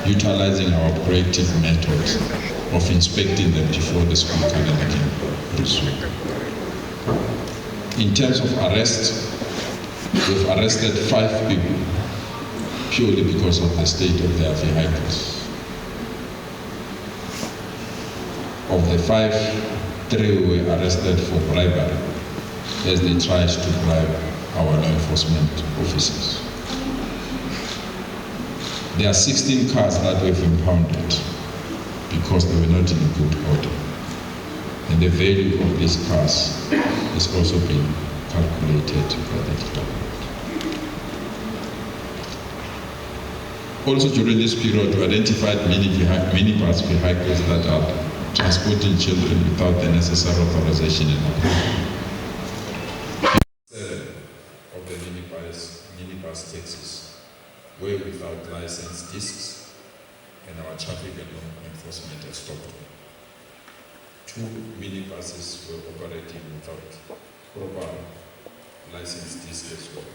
utilizing our proactive method of inspecting them before the school calendar can resume. In terms of arrest, we've arrested 5 people purely because of the state of their vehicles. Of the 5, 3 were arrested for bribery as they tried to bribe our law enforcement officers. There are 16 cars that we've impounded because they were not in good order. And the value of these cars is also being calculated by the department. Also during this period, we identified minibus vehicles that are transporting children without the necessary authorization and approval. 7 of the minibus taxis were without licensed discs, and our traffic and law enforcement has stopped them. 2 minibuses were operating without proper licensed discs as well.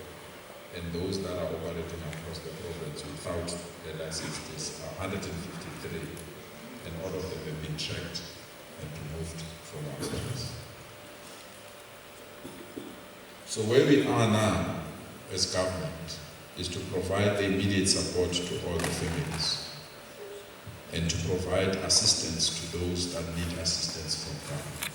And those that are operating across the province without the licensed discs are 153, and all of them have been checked and removed from our service. So where we are now as government is to provide the immediate support to all the families and to provide assistance to those that need assistance from government.